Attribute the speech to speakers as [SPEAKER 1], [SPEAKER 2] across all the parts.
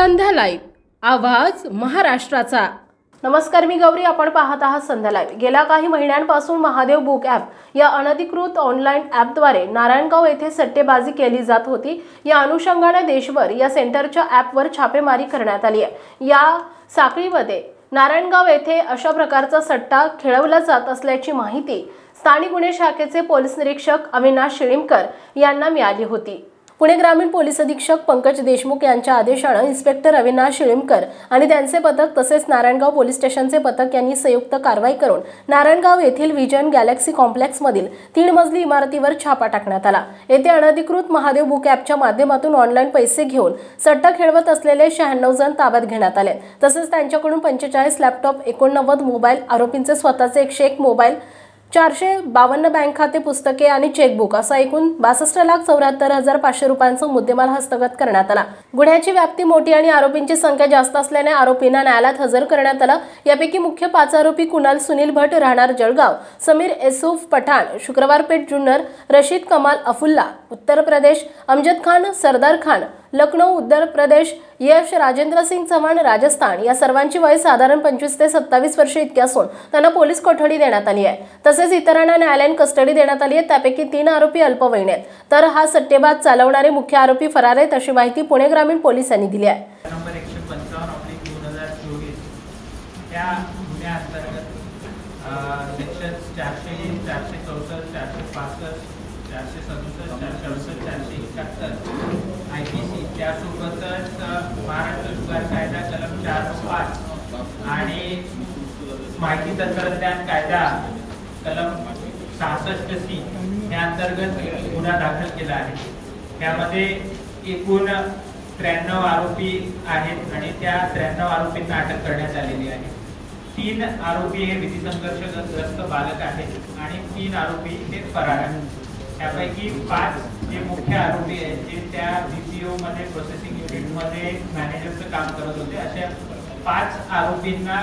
[SPEAKER 1] संध्या live, आवाज महाराष्ट्राचा। नमस्कार, मी गौरी, आपण पाहत आहात संध्या लाईव्ह। गेल्या काही महिन्यांपासून महादेव बुक ॲप या अनधिकृत ऑनलाईन ॲपद्वारे नारायणगाव येथे सट्टेबाजी केली जात होती। या अनुषंगाने देशभर या सेंटरच्या ॲपवर छापेमारी करण्यात आली आहे। या साखळीमध्ये नारायणगाव येथे अशा प्रकारचा सट्टा खेळवला जात असल्याची माहिती स्थानिक गुन्हे शाखेचे पोलीस निरीक्षक अविनाश शिळीमकर यांना मिळाली होती। पुणे ग्रामीण पोलीस अधीक्षक पंकज देशमुख यांच्या आदेशाने इन्स्पेक्टर अविनाश शिळीमकर आणि त्यांचे पथक तसेच नारायणगाव पोलीस स्टेशनचे पथक यांनी संयुक्त कारवाई करून नारायणगाव येथील विजन गॅलेक्सी कॉम्प्लेक्स मधील 3 मजली इमारतीवर छापा टाकण्यात आला। येथे अनधिकृत महादेव बुक ॲपच्या माध्यमातून ऑनलाईन पैसे घेऊन सट्टा खेळवत असलेले 96 जण ताब्यात घेण्यात आले। तसेच त्यांच्याकडून 45 लॅपटॉप, 89 मोबाईल, आरोपींचे स्वतःचे 101 मोबाईल, 452 बँक खाते पुस्तके आणि चेकबुक असा एकूण 62,74,500 रुपयांचा मुद्देमाल हस्तगत करण्यात आला। गुन्ह्याची व्याप्ती मोठी आणि आरोपींची संख्या जास्त असल्याने आरोपींना न्यायालयात हजर करण्यात आला। यापैकी मुख्य 5 आरोपी कुणाल सुनील भट राहणार जळगाव, समीर एसूफ पठाण शुक्रवार पेठ जुन्नर, रशीद कमाल अफुल्ला उत्तर प्रदेश, अमजद खान सरदार खान लखनौ उत्तर प्रदेश, यश राजेंद्र सिंग चव्हाण राजस्थान या सर्वांची वय साधारण 25 ते 27 वर्षे इतकी असून त्यांना पोलीस कोठडी देण्यात आली आहे। तसेच इतरांना न्यायालयीन कस्टडी देण्यात आली आहे। त्यापैकी 3 आरोपी अल्पवयीन आहेत, तर हा सट्टेबाज चालवणारे मुख्य आरोपी फरार आहेत अशी माहिती पुणे ग्रामीण पोलिसांनी दिली आहे।
[SPEAKER 2] नंबर 155/2024 या गुन्ह्याअंतर्गत सेक्शन 420, 464, 465, 467, 468, 471 IPC त्यासोबतच महाराष्ट्र जुगार कायदा कलम 405 आणि माहिती तंत्रज्ञान कायदा कलम 66C या अंतर्गत गुन्हा दाखल केला आहे। त्यामध्ये एकूण 93 आरोपी आहेत आणि त्या 93 आरोपींना अटक करण्यात आलेली आहे। 3 आरोपी हे विधी संघर्षग्रस्त बालक आहेत आणि 3 आरोपी हे फरार आहेत। त्यापैकी 5 जे मुख्य आरोपी आहेत जे त्या BPO मध्ये प्रोसेसिंग युनिट मध्ये मॅनेजरचं काम करत होते, अशा 5 आरोपींना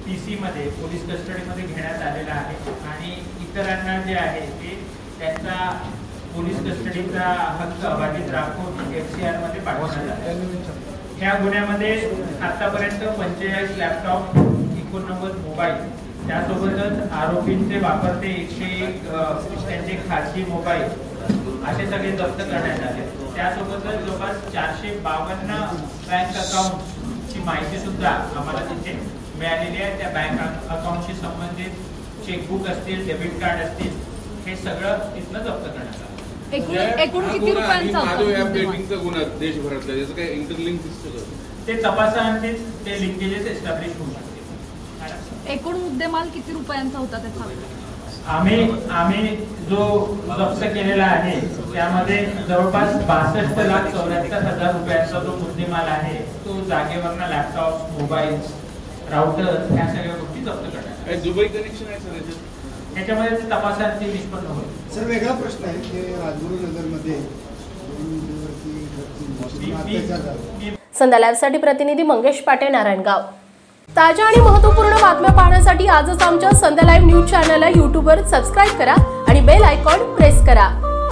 [SPEAKER 2] PC मध्ये पोलीस कस्टडीमध्ये घेण्यात आलेला आहे आणि इतरांना जे आहे ते त्यांचा पोलीस कस्टडीचा हक्क अबाधित राखून FCR मध्ये पाठवण्यात आला। या गुन्ह्यामध्ये आतापर्यंत 45 लॅपटॉप, 89 मोबाईल, त्यासोबतच आरोपींचे वापरते 101 त्यांचे खासगी मोबाईल असे सगळे जप्त करण्यात आले। त्यासोबतच जवळपास 452 बँक अकाउंटची माहिती सुद्धा आम्हाला तिथे मिळालेली आहे। त्या बँक अकाउंटशी संबंधित चेकबुक असतील, डेबिट कार्ड असतील, हे सगळं तिथनं जप्त करण्यात आलं।
[SPEAKER 3] एकूण किती रुपयांचा गुन्हा देशभरातला, याचं काय इंटरलिंक दिसतं?
[SPEAKER 2] ते तपासानंतर ते लिंकेजेस एस्टॅब्लिश होऊ शकते।
[SPEAKER 4] एकूण मुद्देमाल किती रुपयांचा होता त्याचा?
[SPEAKER 2] आम्ही जो जप्त केलेला आहे त्यामध्ये जवळपास 62,74,000 रुपयांचा जो मुद्देमाल आहे तो जागेवरना लॅपटॉप, मोबाईल, राउटर्स ह्या सगळ्या गोष्टी जप्त करण्यात आल्या।
[SPEAKER 3] दुबई कनेक्शन आहे सर
[SPEAKER 2] त्याच्यामध्ये ते तपासांती निष्पन्न होईल।
[SPEAKER 5] सर, वेगळा प्रश्न आहे की राजगुरुनगरमध्ये
[SPEAKER 1] संध्या लाईव्हसाठी प्रतिनिधी मंगेश पाटे, नारायणगाव। ताज्या आणि महत्त्वपूर्ण बातम्या पाहण्यासाठी आजच आमच्या संध्या लाईव्ह न्यूज चॅनलला YouTubeवर सबस्क्राईब करा आणि बेल आयकॉन प्रेस करा।